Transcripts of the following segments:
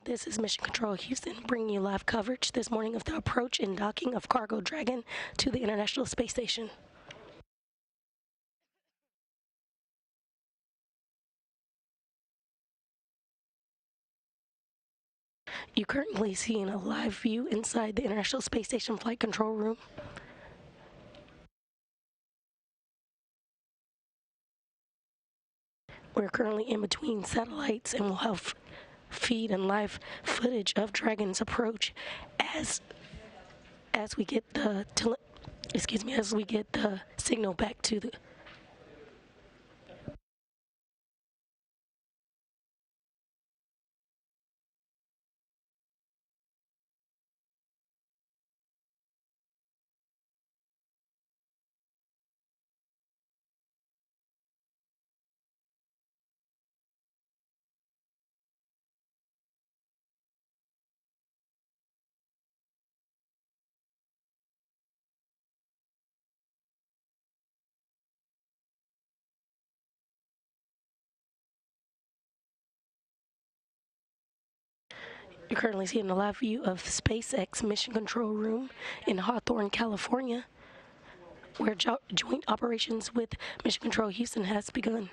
This is Mission Control Houston, bringing you live coverage this morning of the approach and docking of Cargo Dragon to the International Space Station. You're currently seeing a live view inside the International Space Station Flight Control Room. We're currently in between satellites and we'll have feed and live footage of Dragon's approach as we get the signal back to the You're currently seeing a live view of the SpaceX Mission Control Room in Hawthorne, California, where joint operations with Mission Control Houston has begun.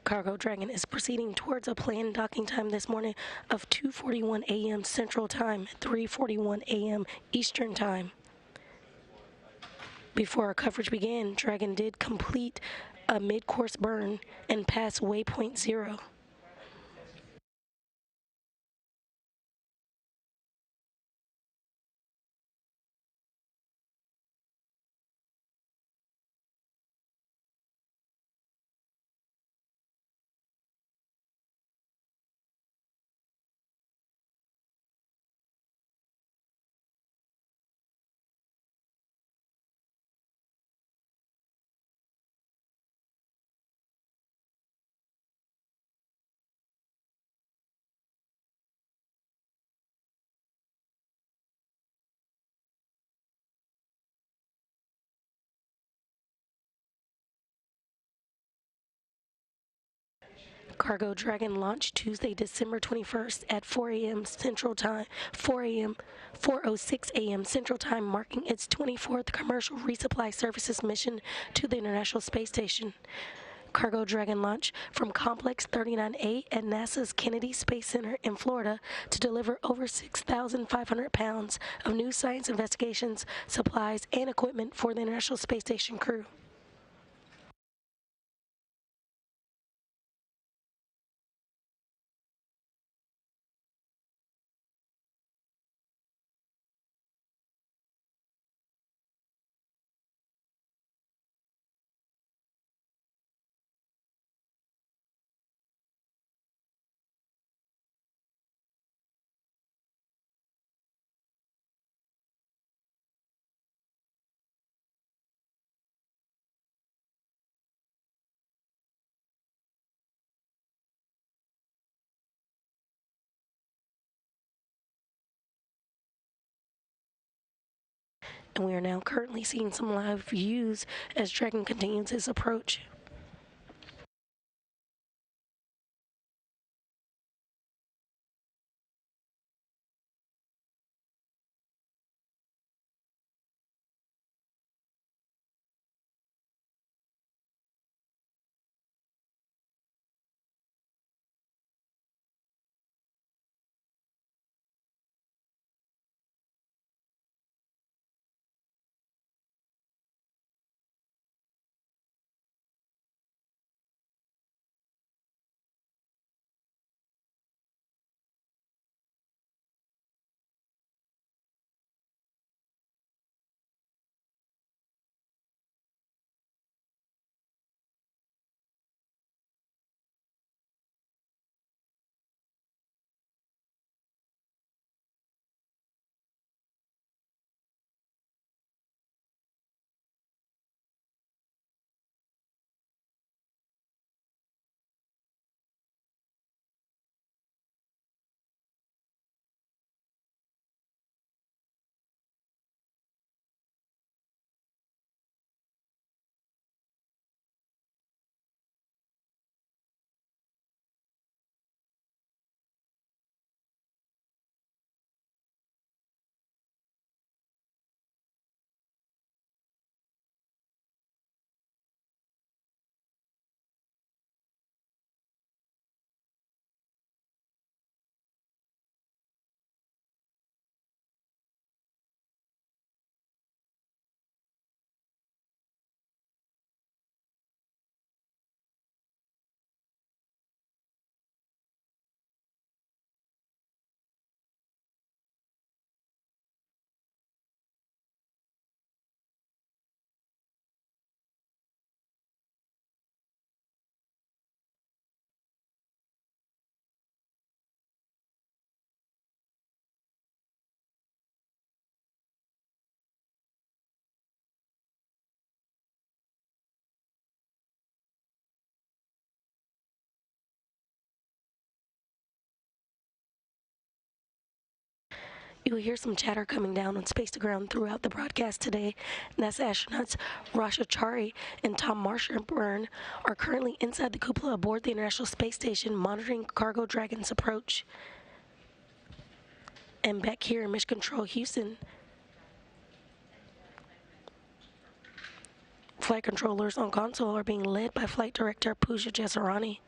Cargo Dragon is proceeding towards a planned docking time this morning of 2:41 a.m. Central Time, 3:41 a.m. Eastern Time. Before our coverage began, Dragon did complete a mid-course burn and pass waypoint 0. Cargo Dragon launched Tuesday, December 21st at 4 a.m. Central Time, 4:06 a.m. Central Time, marking its 24th commercial resupply services mission to the International Space Station. Cargo Dragon launched from Complex 39A at NASA's Kennedy Space Center in Florida to deliver over 6,500 pounds of new science investigations, supplies, and equipment for the International Space Station crew. and we are now currently seeing some live views as Dragon continues his approach. You will hear some chatter coming down on Space to Ground throughout the broadcast today. NASA astronauts Rasha Chari and Tom Marshburn are currently inside the cupola aboard the International Space Station monitoring Cargo Dragon's approach. And back here in Mission Control Houston, flight controllers on console are being led by Flight Director Pooja Jasarani.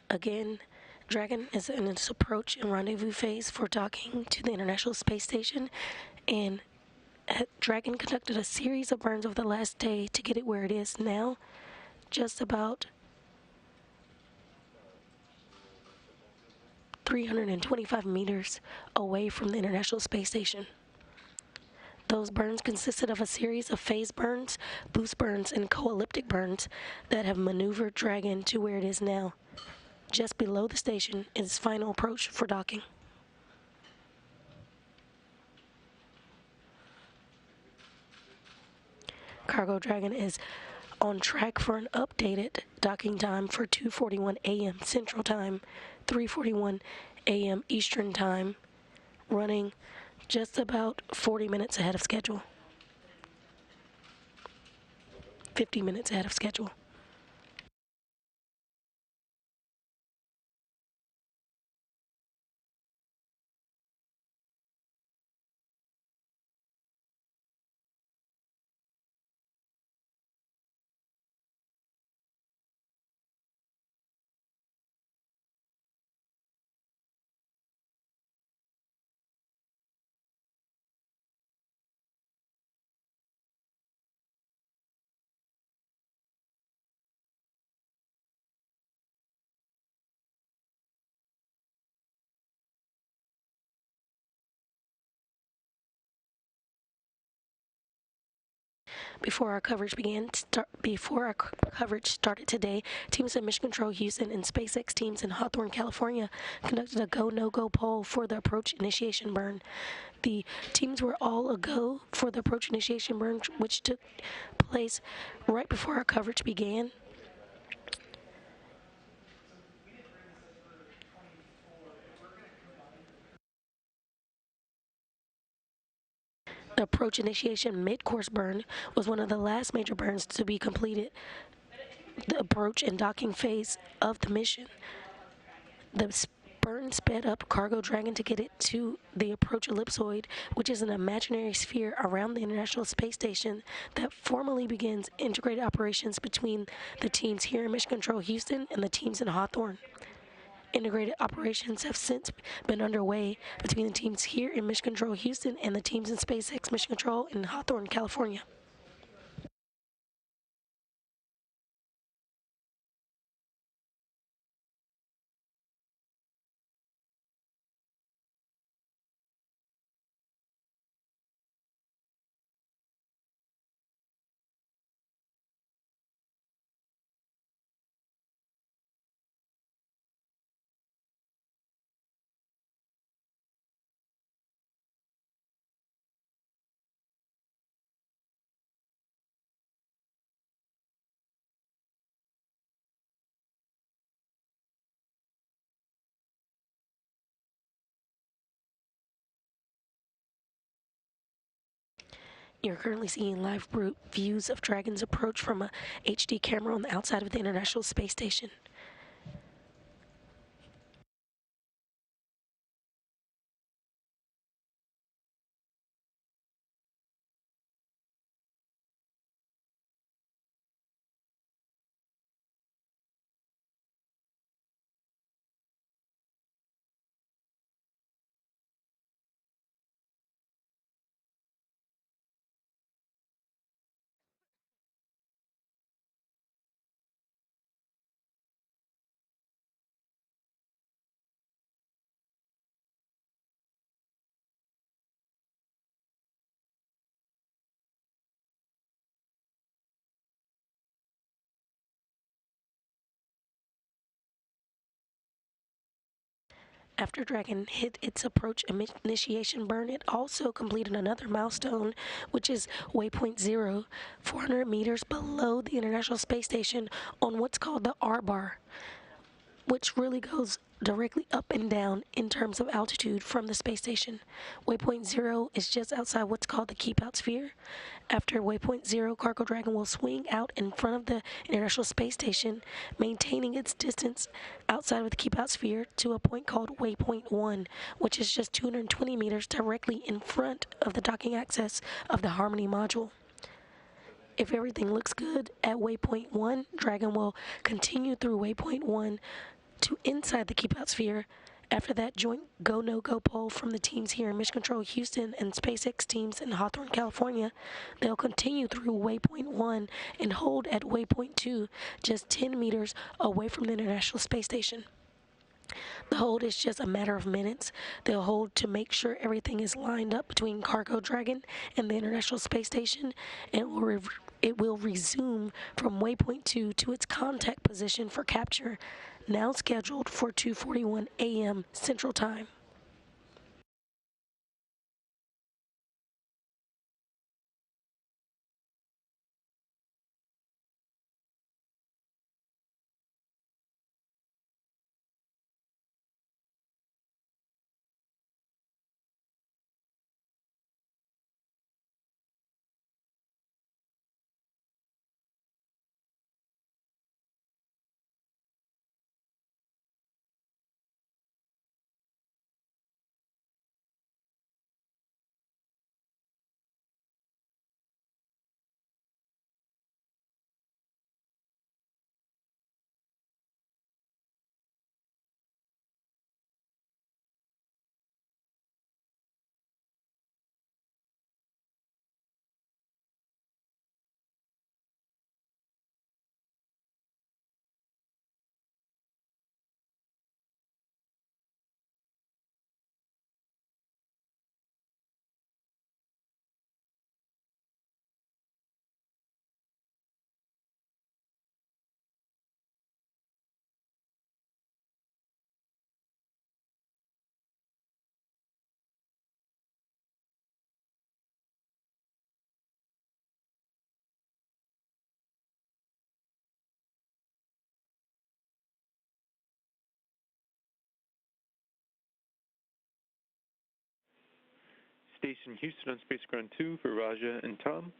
Again, Dragon is in its approach and rendezvous phase for docking to the International Space Station, and Dragon conducted a series of burns over the last day to get it where it is now, just about 325 meters away from the International Space Station. Those burns consisted of a series of phase burns, boost burns, and co-elliptic burns that have maneuvered Dragon to where it is now, just below the station in its final approach for docking. Cargo Dragon is on track for an updated docking time for 2:41 a.m. Central Time, 3:41 a.m. Eastern Time, running just about 40 minutes ahead of schedule. 50 minutes ahead of schedule. Before our coverage started today, teams at Mission Control Houston and SpaceX teams in Hawthorne, California, conducted a go/no-go poll for the approach initiation burn. The teams were all a go for the approach initiation burn, which took place right before our coverage began. The approach initiation mid-course burn was one of the last major burns to be completed, the approach and docking phase of the mission. The burn sped up Cargo Dragon to get it to the approach ellipsoid, which is an imaginary sphere around the International Space Station that formally begins integrated operations between the teams here in Mission Control Houston and the teams in Hawthorne. Integrated operations have since been underway between the teams here in Mission Control Houston and the teams in SpaceX Mission Control in Hawthorne, California. You're currently seeing live views of Dragon's approach from a HD camera on the outside of the International Space Station. After Dragon hit its approach initiation burn, it also completed another milestone, which is waypoint 0, 400 meters below the International Space Station on what's called the R-bar, which really goes directly up and down in terms of altitude from the space station. Waypoint 0 is just outside what's called the keep out sphere. After waypoint 0, Cargo Dragon will swing out in front of the International Space Station, maintaining its distance outside of the keep out sphere to a point called waypoint 1, which is just 220 meters directly in front of the docking access of the Harmony module. If everything looks good at waypoint 1, Dragon will continue through waypoint 1 to inside the keep out sphere. After that joint go no go poll from the teams here in Mission Control Houston and SpaceX teams in Hawthorne, California, they'll continue through waypoint 1 and hold at waypoint 2, just 10 meters away from the International Space Station. The hold is just a matter of minutes. They'll hold to make sure everything is lined up between Cargo Dragon and the International Space Station, and it will resume from waypoint 2 to its contact position for capture, now scheduled for 2:41 a.m. Central Time. Station Houston on Space Ground 2 for Raja and Tom.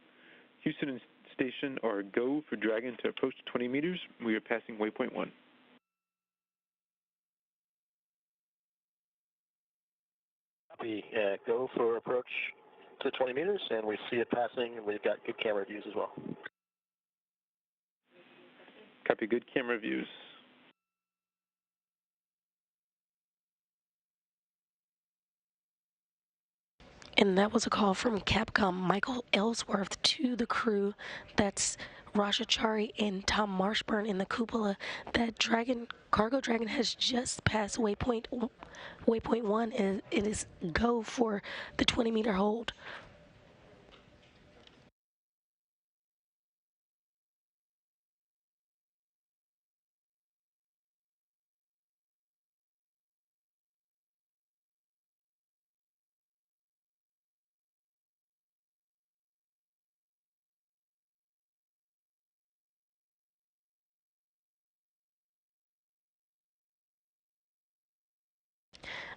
Houston and Station are go for Dragon to approach 20 meters. We are passing waypoint 1. Copy. Go for approach to 20 meters, and we see it passing, and we've got good camera views as well. Copy. Good camera views. And that was a call from Capcom Michael Ellsworth to the crew. That's Rajachari and Tom Marshburn in the cupola. That Cargo Dragon has just passed waypoint 1, and it is go for the 20-meter hold.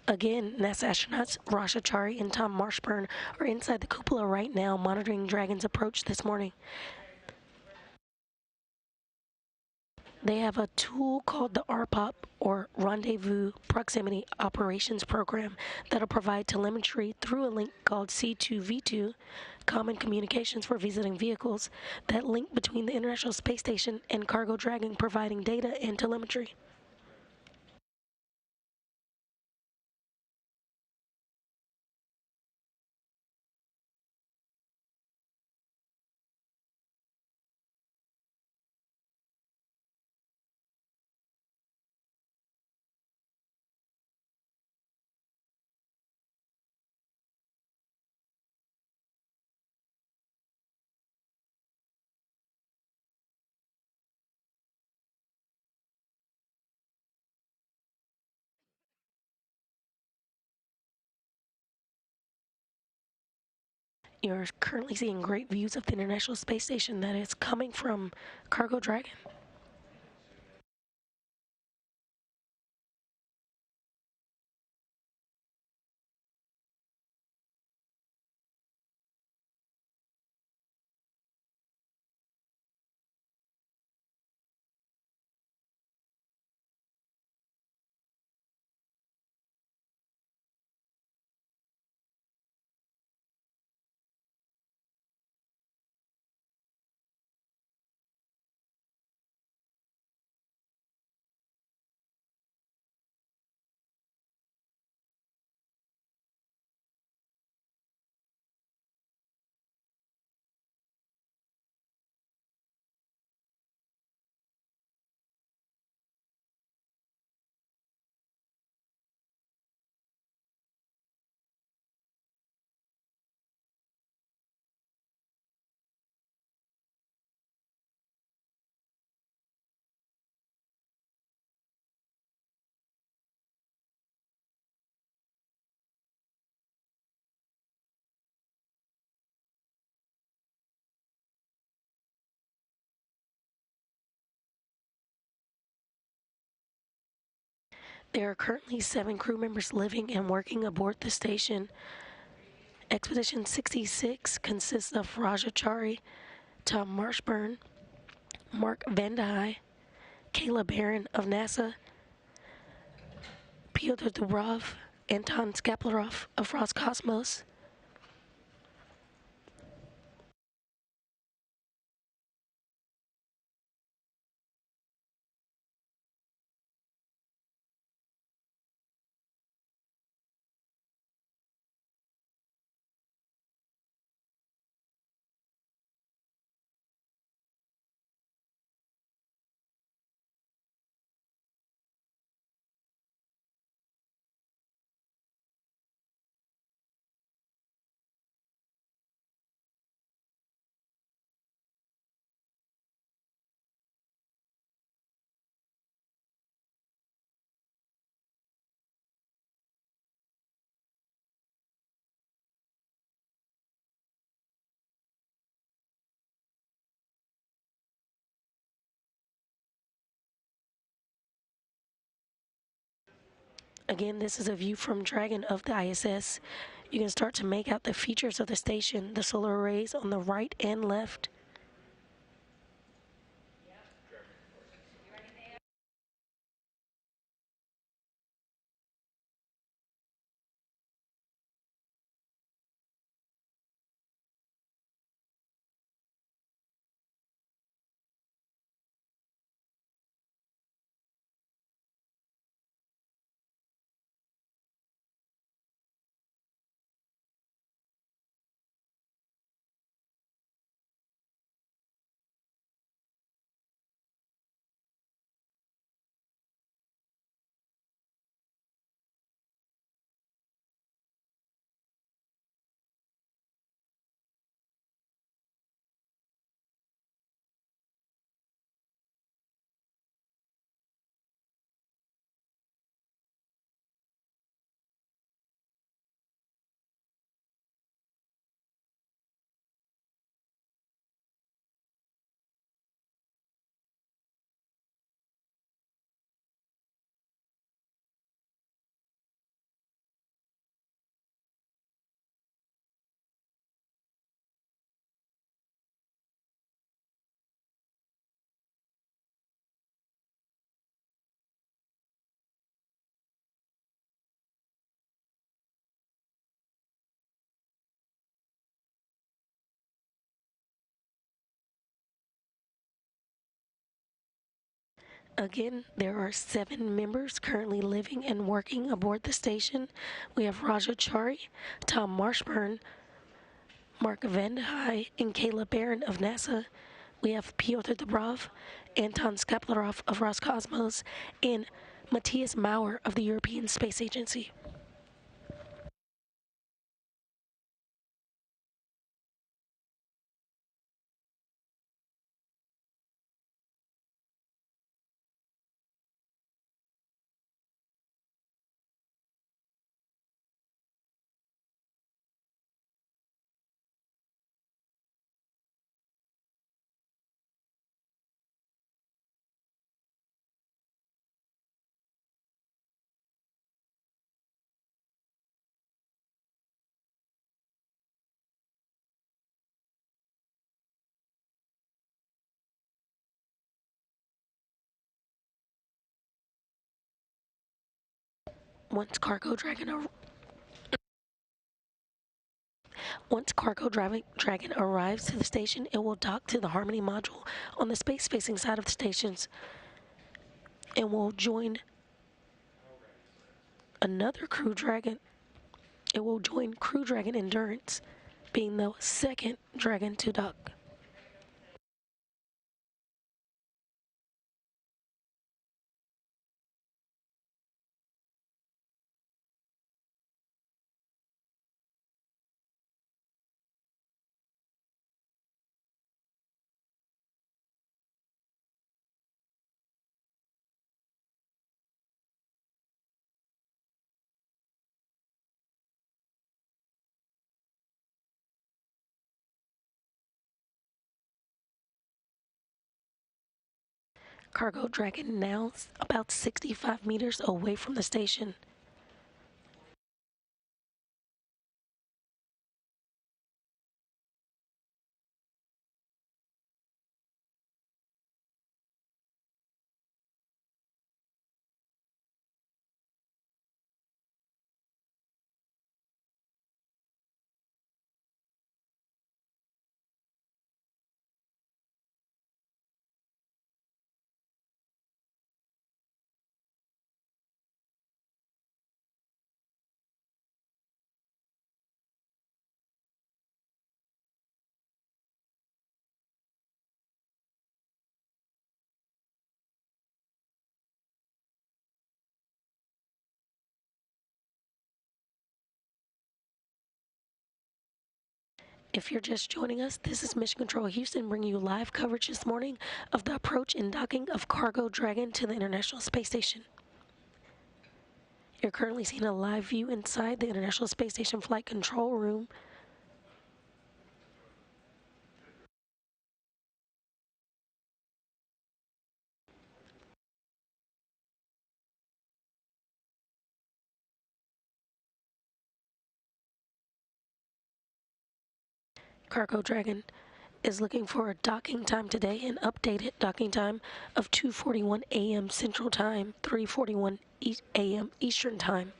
Again, NASA astronauts Rajachari and Tom Marshburn are inside the cupola right now monitoring Dragon's approach this morning. They have a tool called the RPOP, or Rendezvous Proximity Operations Program, that'll provide telemetry through a link called C2V2, Common Communications for Visiting Vehicles, that link between the International Space Station and Cargo Dragon, providing data and telemetry. You're currently seeing great views of the International Space Station that is coming from Cargo Dragon. There are currently 7 crew members living and working aboard the station. Expedition 66 consists of Raja Chari, Tom Marshburn, Mark Vandehei, Kayla Barron of NASA, Pyotr Dubrov, Anton Skaplarov of Roscosmos, Again, this is a view from Dragon of the ISS. You can start to make out the features of the station, the solar arrays on the right and left. Again, there are 7 members currently living and working aboard the station. We have Raja Chari, Tom Marshburn, Mark Vandehei, and Kayla Barron of NASA. We have Pyotr Dubrov, Anton Skaplarov of Roscosmos, and Matthias Maurer of the European Space Agency. Once Cargo Dragon arrives to the station, it will dock to the Harmony module on the space-facing side of the stations and will join another Crew Dragon. It will join Crew Dragon Endurance, being the second Dragon to dock. Cargo Dragon now about 65 meters away from the station. If you're just joining us, this is Mission Control Houston bringing you live coverage this morning of the approach and docking of Cargo Dragon to the International Space Station. You're currently seeing a live view inside the International Space Station Flight Control Room. Cargo Dragon is looking for a docking time today, an updated docking time of 2:41 a.m. Central Time, 3:41 a.m. Eastern Time.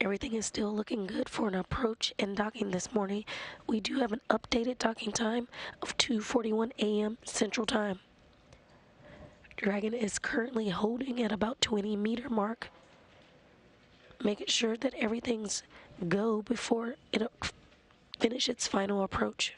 Everything is still looking good for an approach and docking this morning. We do have an updated docking time of 2:41 a.m. Central Time. Dragon is currently holding at about 20-meter mark, making sure that everything's go before it finishes its final approach.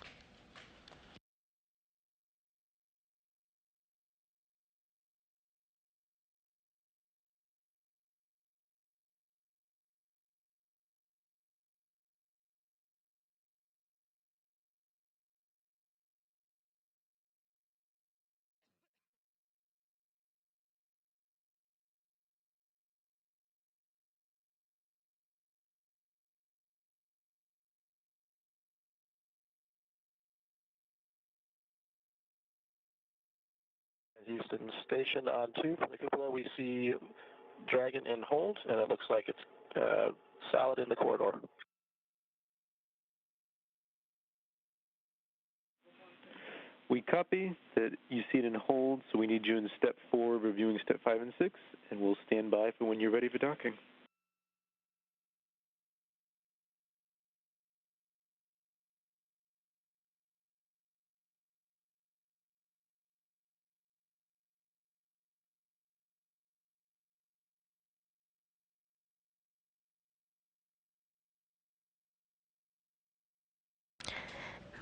Houston Station on 2 from the cupola, we see Dragon in hold, and it looks like it's solid in the corridor. We copy that you see it in hold, so we need you in step 4, reviewing step 5 and 6, and we'll stand by for when you're ready for docking.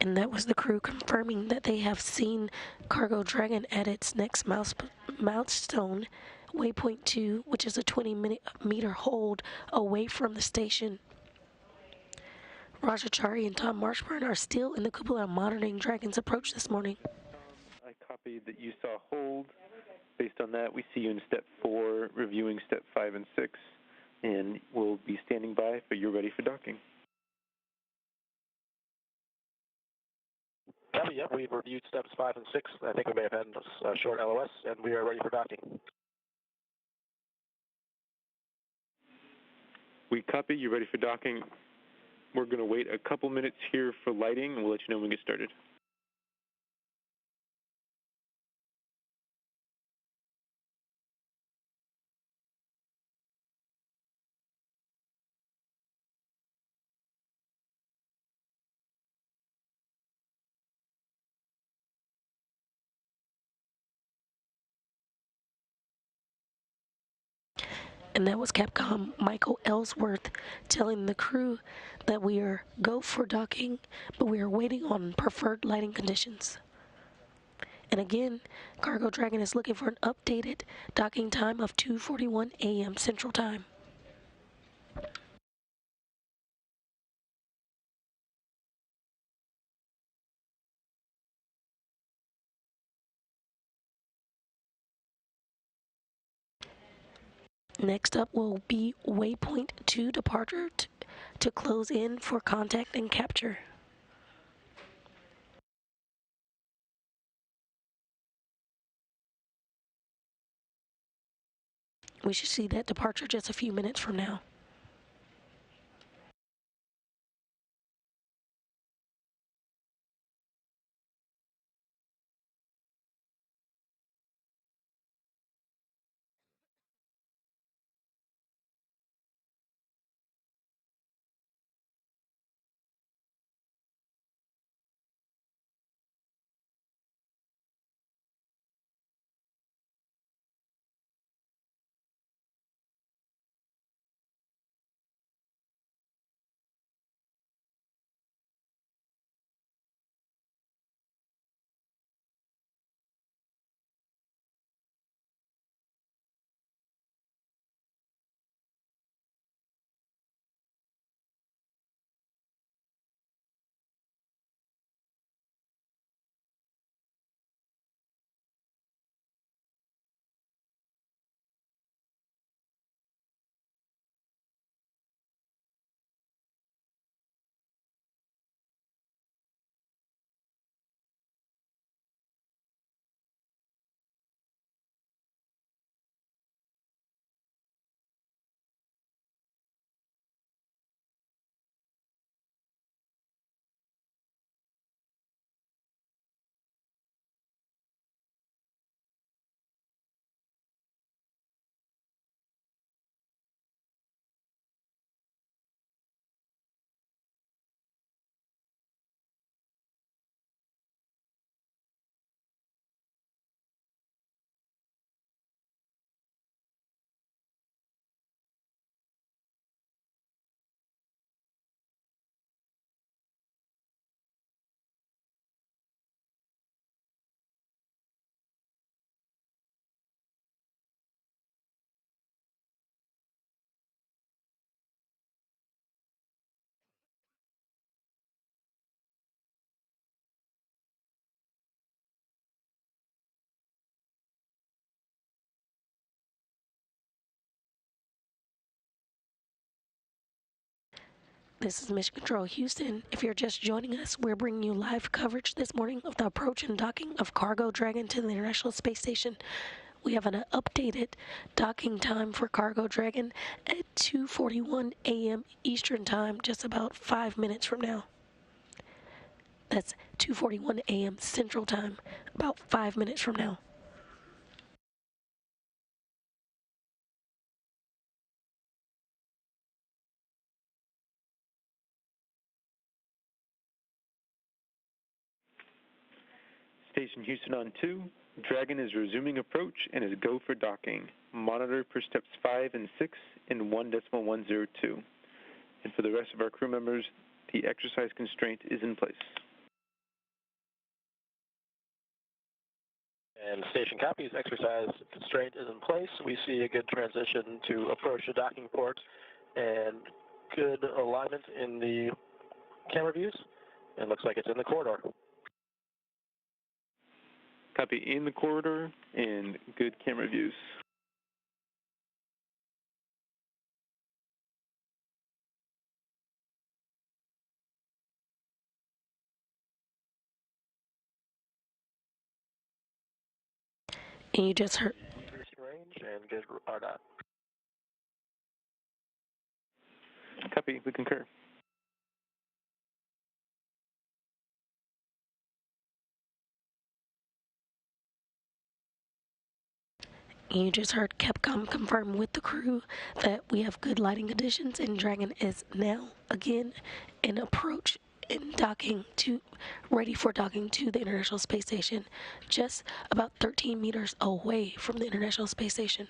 And that was the crew confirming that they have seen Cargo Dragon at its next milestone, waypoint 2, which is a 20-meter hold away from the station. Roger Chari and Tom Marshburn are still in the cupola monitoring Dragon's approach this morning. I copied that you saw hold. Based on that, we see you in step 4, reviewing step 5 and 6, and we'll be standing by for you're ready for docking. Copy, yep, we've reviewed steps 5 and 6. I think we may have had a short LOS, and we are ready for docking. We copy, you're ready for docking. We're going to wait a couple minutes here for lighting, and we'll let you know when we get started. And that was Capcom Michael Ellsworth telling the crew that we are go for docking, but we are waiting on preferred lighting conditions. And again, Cargo Dragon is looking for an updated docking time of 2:41 a.m. Central Time. Next up will be waypoint 2 departure to close in for contact and capture. We should see that departure just a few minutes from now. This is Mission Control Houston. If you're just joining us, we're bringing you live coverage this morning of the approach and docking of Cargo Dragon to the International Space Station. We have an updated docking time for Cargo Dragon at 2:41 a.m. Eastern Time, just about 5 minutes from now. That's 2:41 a.m. Central Time, about 5 minutes from now. Station Houston on 2. Dragon is resuming approach and is go for docking. Monitor for steps 5 and 6 in 1.102. And for the rest of our crew members, the exercise constraint is in place. And station copies, exercise constraint is in place. We see a good transition to approach the docking port and good alignment in the camera views. It looks like it's in the corridor. Copy in the corridor and good camera views. And you just heard. Increasing range and good RDOT. Copy. We concur. And you just heard Capcom confirm with the crew that we have good lighting conditions, and Dragon is now again in approach and docking to ready for docking to the International Space Station, just about 13 meters away from the International Space Station.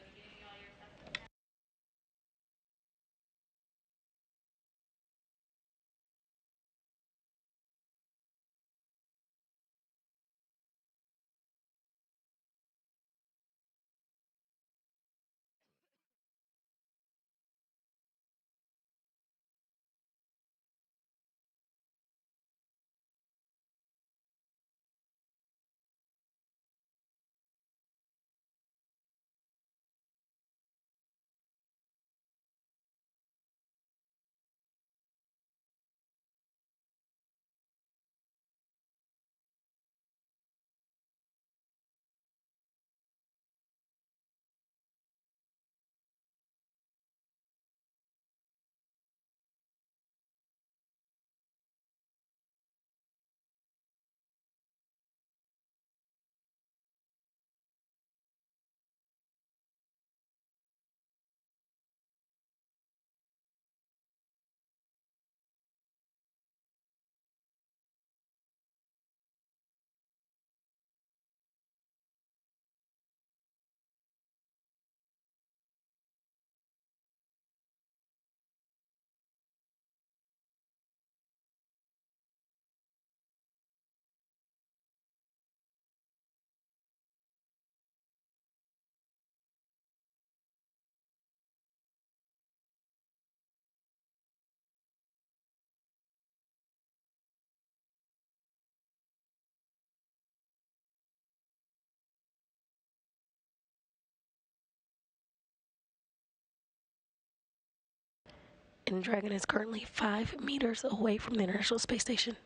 And Dragon is currently 5 meters away from the International Space Station.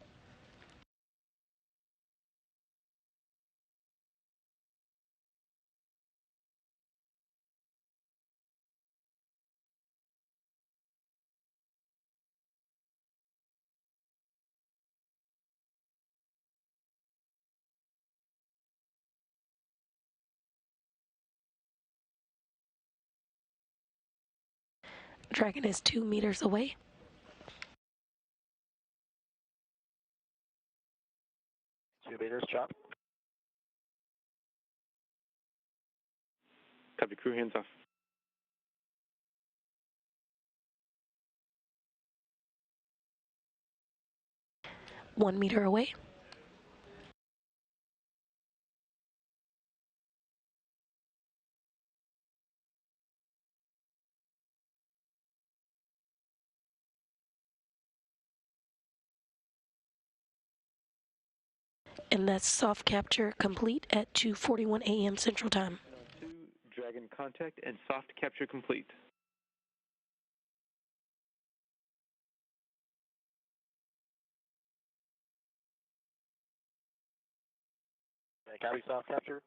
Dragon is 2 meters away. Two meters, chop. Copy. Crew, hands off. One meter away. And that's soft capture complete at 2:41 a.m. Central Time. Dragon contact and soft capture complete. Copy, soft capture.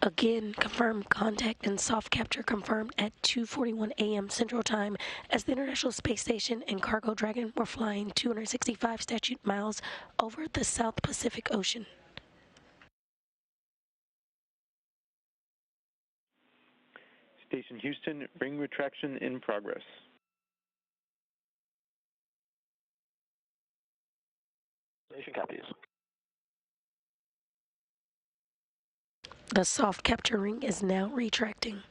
Again, confirmed contact and soft capture confirmed at 2:41 a.m. Central Time as the International Space Station and Cargo Dragon were flying 265 statute miles over the South Pacific Ocean. Station Houston, ring retraction in progress. Station copies. The soft capture ring is now retracting.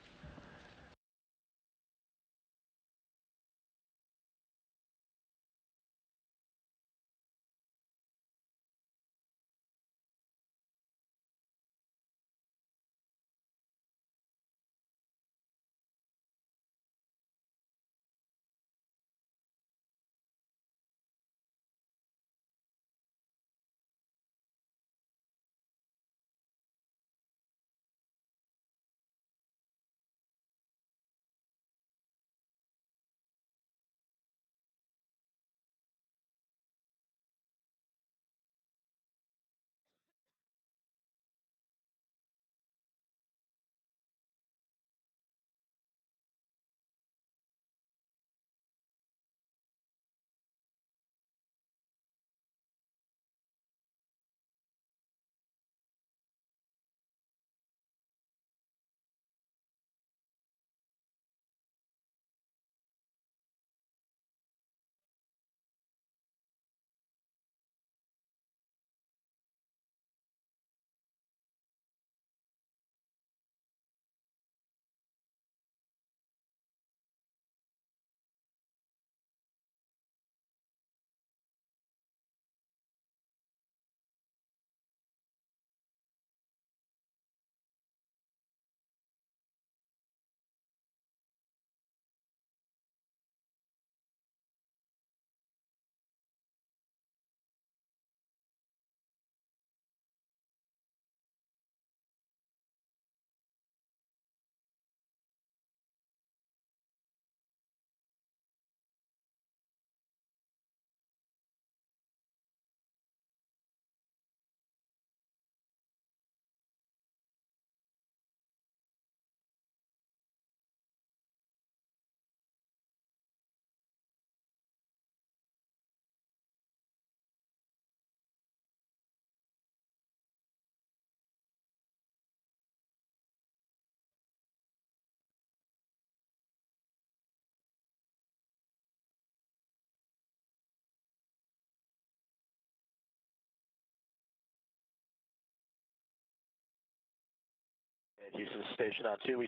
Houston Station on 2. We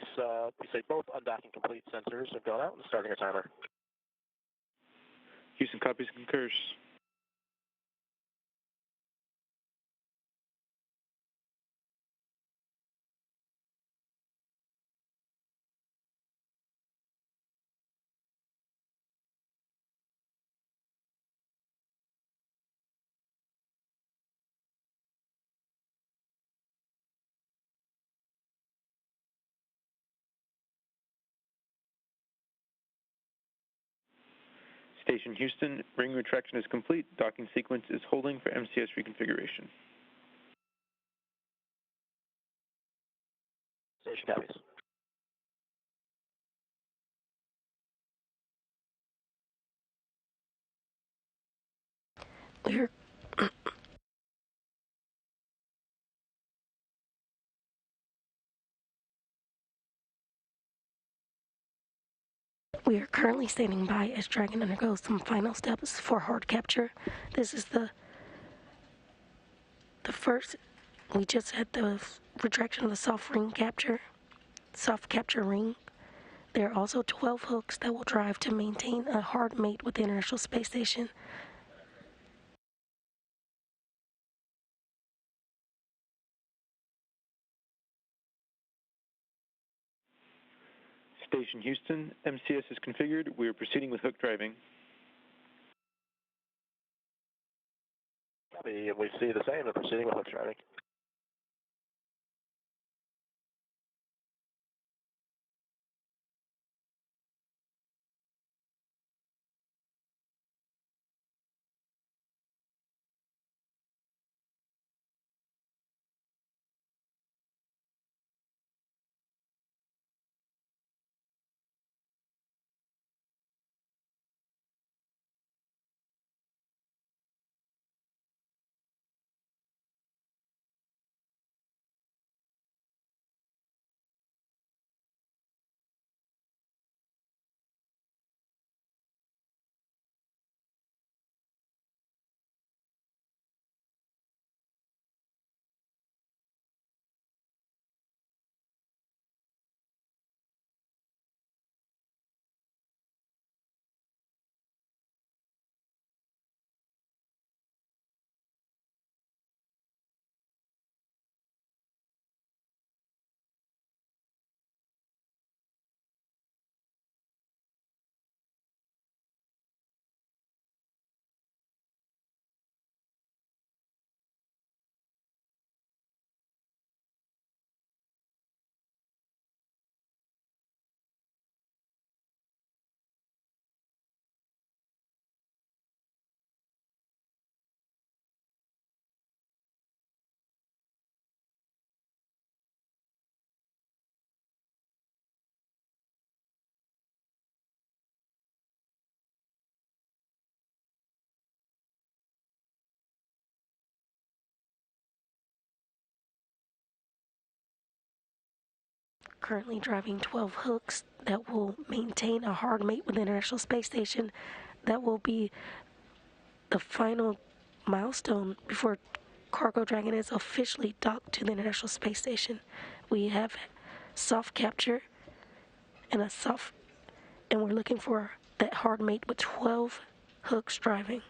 say both undocking complete sensors have gone out and starting our timer. Houston copies and concurs. Station Houston, ring retraction is complete. Docking sequence is holding for MCS reconfiguration. Station copies. We are currently standing by as Dragon undergoes some final steps for hard capture. This is the first. We just had the retraction of the soft capture ring. There are also 12 hooks that will drive to maintain a hard mate with the International Space Station. Station Houston, MCS is configured. We are proceeding with hook driving. We see the same, and proceeding with hook driving. Currently driving 12 hooks that will maintain a hard mate with the International Space Station. That will be the final milestone before Cargo Dragon is officially docked to the International Space Station. We have soft capture and we're looking for that hard mate with 12 hooks driving.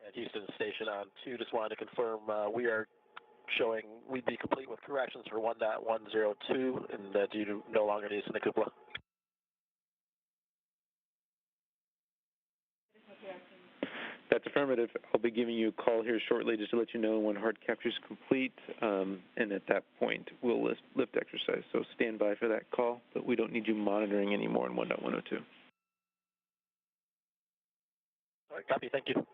At Houston Station on 2, just wanted to confirm we are showing we'd be complete with corrections for 1.102 and that you no longer need the cupola. That's affirmative. I'll be giving you a call here shortly just to let you know when hard capture is complete, and at that point we'll lift exercise. So stand by for that call, but we don't need you monitoring anymore in 1.102. All right, copy. Thank you.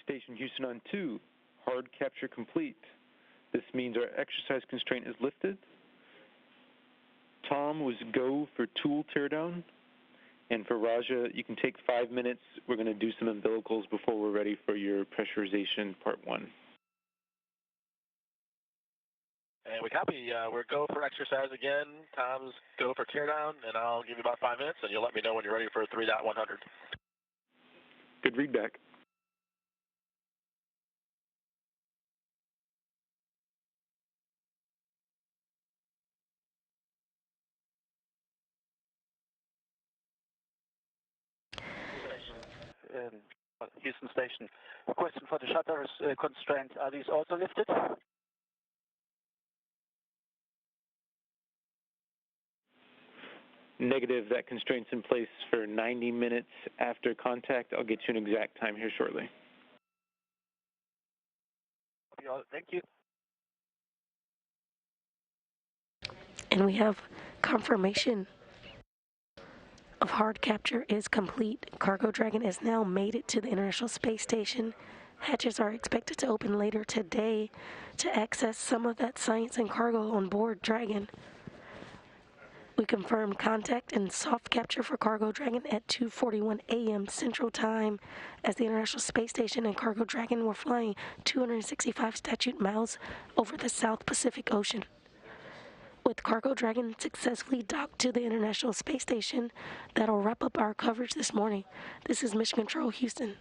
Station Houston on 2, hard capture complete. This means our exercise constraint is lifted. Tom was go for tool teardown. And for Raja, you can take 5 minutes. We're going to do some umbilicals before we're ready for your pressurization part 1. And we copy. We're go for exercise again. Tom's go for teardown, and I'll give you about 5 minutes, and you'll let me know when you're ready for 3.100. Good readback. Houston Station. A question for the shutters constraints. Are these also lifted? Negative. That constraint's in place for 90 minutes after contact. I'll get you an exact time here shortly. Thank you. And we have confirmation of hard capture is complete. Cargo Dragon has now made it to the International Space Station. Hatches are expected to open later today to access some of that science and cargo on board Dragon. We confirmed contact and soft capture for Cargo Dragon at 2:41 a.m. Central Time as the International Space Station and Cargo Dragon were flying 265 statute miles over the South Pacific Ocean. With Cargo Dragon successfully docked to the International Space Station, that'll wrap up our coverage this morning. This is Mission Control Houston.